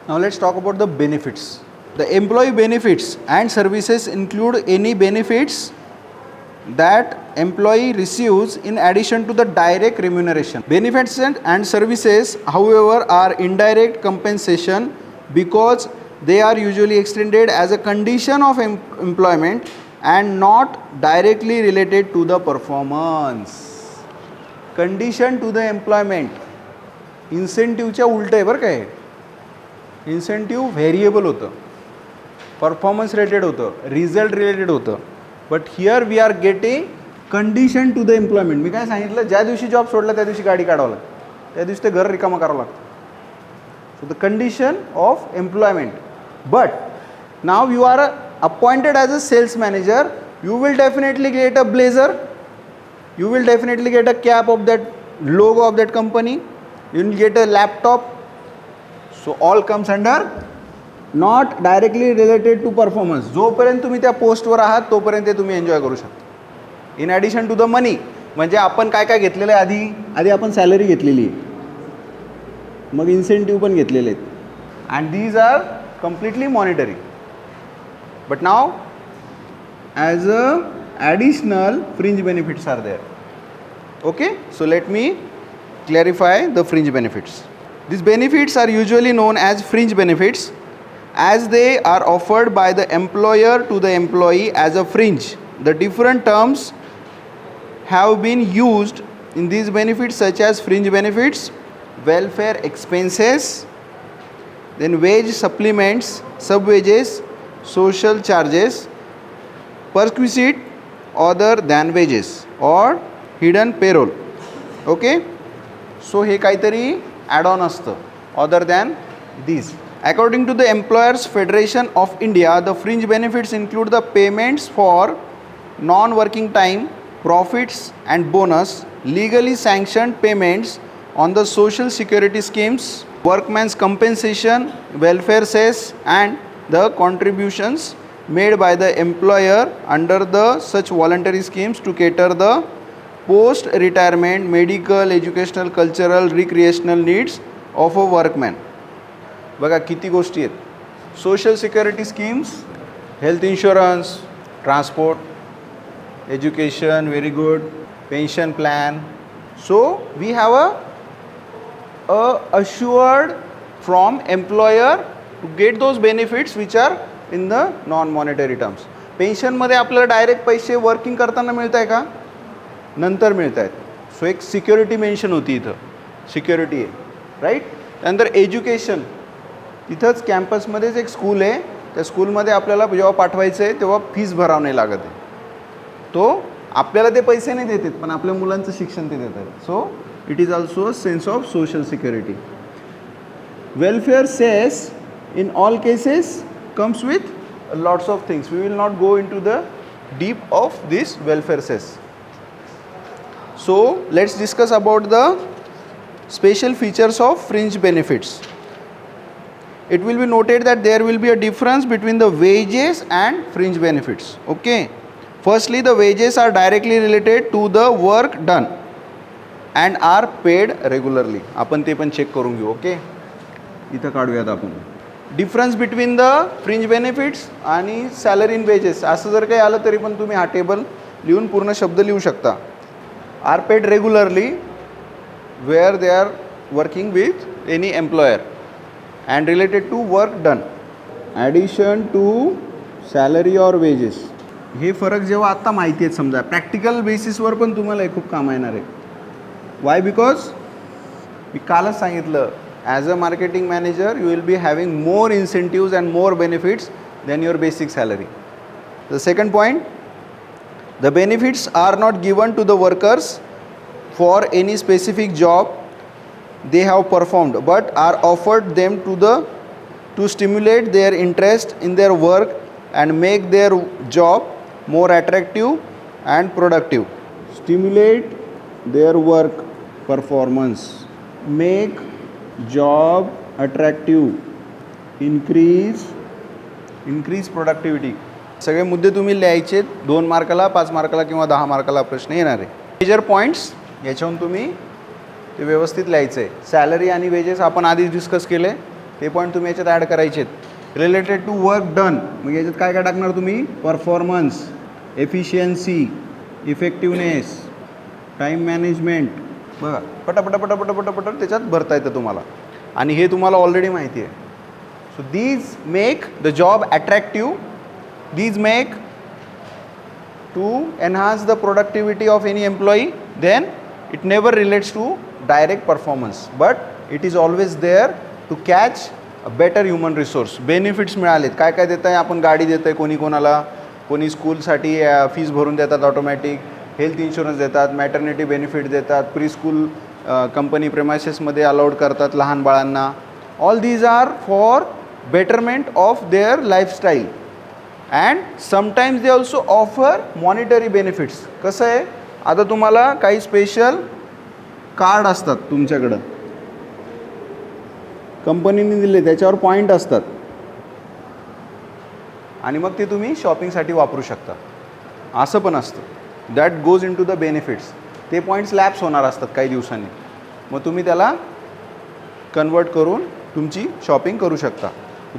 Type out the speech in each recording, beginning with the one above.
Now let's talk about the benefits. The employee benefits and services include any benefits that employee receives in addition to the direct remuneration. Benefits and services, however, are indirect compensation because they are usually extended as a condition of employment and not directly related to the performance. Condition to the employment. इन्सेंटिव्हच्या उलट आहे बरं काय. Incentive variable होतं, performance rated होतं, result related होतं. But here we are getting condition to the employment. मी काय सांगितलं, ज्या दिवशी जॉब सोडला त्या दिवशी गाडी काढावं लागतं, त्या दिवशी ते घर रिकामं करावं लागतं. So the condition of employment. But now you are appointed as a sales manager, you will definitely get a blazer, you will definitely get a cap of that logo of that company, you will get a laptop. So all comes under not directly related to performance. जोपर्यंत तुम्ही त्या पोस्टवर आहात तोपर्यंत ते तुम्ही enjoy करू शकता. इन ॲडिशन टू द मनी. म्हणजे आपण काय काय घेतलेलं आहे, आधी आपण सॅलरी घेतलेली आहे, मग इन्सेंटिव्ह पण घेतलेले आहेत, and these are completely monetary. But now, as a additional fringe benefits are there. Okay, so let me clarify the fringe benefits. These benefits are usually known as fringe benefits as they are offered by the employer to the employee as a fringe. The different terms have been used in these benefits such as fringe benefits, welfare expenses, then wage supplements, sub-wages, social charges, perquisite other than wages or hidden payroll. Okay, so हे काहीतरी add on असतं other than these. According to the Employers Federation of India, the fringe benefits include the payments for non-working time, profits and bonus, legally sanctioned payments on the social security schemes, workman's compensation, welfare cess and the contributions made by the employer under the such voluntary schemes to cater the post retirement medical, educational, cultural, recreational needs of a workman. बघा किती गोष्टी आहेत. Social security schemes, health insurance, transport, education, very good, pension plan. So we have a assured from employer to get those benefits which are in the non-monetary terms. पेन्शनमध्ये आपल्याला direct पैसे working करताना मिळत आहे का, नंतर मिळत आहेत. सो एक सिक्युरिटी मेन्शन होती इथं, सिक्युरिटी आहे राईट. त्यानंतर एज्युकेशन, तिथंच कॅम्पसमध्येच एक स्कूल आहे, त्या स्कूलमध्ये आपल्याला जेव्हा पाठवायचं आहे तेव्हा फीस भरावं नाही लागत आहे. तो आपल्याला ते पैसे नाही देतात पण आपल्या मुलांचं शिक्षण ते देतात. So it is also a sense of social security. Welfare cess in all cases comes with lots of things. We will not go into the deep of this welfare cess. So let's discuss about the special features of fringe benefits. It will be noted that there will be a difference between the wages and fringe benefits. Okay, firstly the wages are directly related to the work done and are paid regularly. आपण ते पण check करून घेऊ. Okay, इथं काढूयात आपण. Difference between the fringe benefits आणि salary in wages असं जर काही आलं तरी पण तुम्ही हा टेबल लिहून पूर्ण शब्द लिहू शकता. Are paid regularly where they are working with any employer and related to work done, addition to salary or wages. हे फरक जेव्हा आत्ता माहिती आहेत समजा, प्रॅक्टिकल बेसिसवर पण तुम्हाला हे खूप काम येणार आहे. वाय? बिकॉज मी कालच सांगितलं, as a marketing manager you will be having more incentives and more benefits than your basic salary. The second point, the benefits are not given to the workers for any specific job they have performed but are offered them to stimulate their interest in their work and make their job more attractive and productive. Stimulate their work performance, make job attractive, increase productivity. सगळे मुद्दे तुम्ही लिहायचे. 2 मार्काला, 5 मार्काला किंवा 10 मार्काला प्रश्न येणार आहे. Major points याच्याहून तुम्ही ते व्यवस्थित लिहायचं आहे. सॅलरी आणि वेजेस आपण आधीच डिस्कस केले. ते पॉईंट तुम्ही याच्यात ॲड करायचे आहेत. रिलेटेड टू वर्क डन, मग याच्यात काय काय टाकणार तुम्ही? Performance, efficiency, effectiveness, time management. बघा पटापट त्याच्यात भरता येतं तुम्हाला, आणि हे तुम्हाला ऑलरेडी माहिती आहे. So these make the job attractive, these make to enhance the productivity of any employee. Then it never relates to direct performance, but it is always there to catch a better human resource. Benefits मिळालेत, काय काय देत आहे आपण? गाडी देत आहे कोणी कोणाला, कोणी स्कूलसाठी फीस भरून देतात ऑटोमॅटिक, हेल्थ इन्शुरन्स देतात, मॅटर्निटी बेनिफिट देतात, प्री स्कूल कंपनी प्रेमायसेसमध्ये अलाउड करतात लहान बाळांना. All these are for betterment of their lifestyle. And sometimes they also offer monetary benefits. कसं आहे, आता तुम्हाला काही स्पेशल कार्ड असतात तुमच्याकडं, कंपनीने दिले, त्याच्यावर पॉईंट असतात, आणि मग ते तुम्ही शॉपिंगसाठी वापरू शकता. असं पण असतं, that goes into the benefits. ते पॉईंट्स लॅप्स होणार असतात काही दिवसांनी, मग तुम्ही त्याला कन्वर्ट करून तुमची शॉपिंग करू शकता.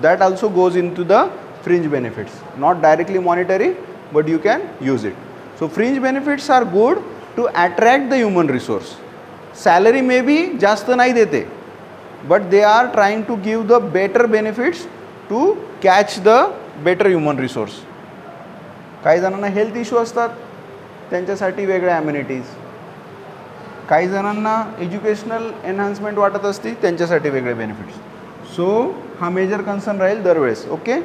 That also goes into the fringe benefits, not directly monetary, but you can use it. So fringe benefits are good to attract the human resource. Salary may be जास्त नाही देते, but they are trying to give the better benefits to catch the better human resource. काही जणांना health issue असतात, त्यांच्यासाठी वेगळ्या amenities. काही जणांना एज्युकेशनल एनहान्समेंट वाटत असते, त्यांच्यासाठी वेगळे बेनिफिट्स. सो हा मेजर कन्सर्न राहील दरवेळेस. ओके.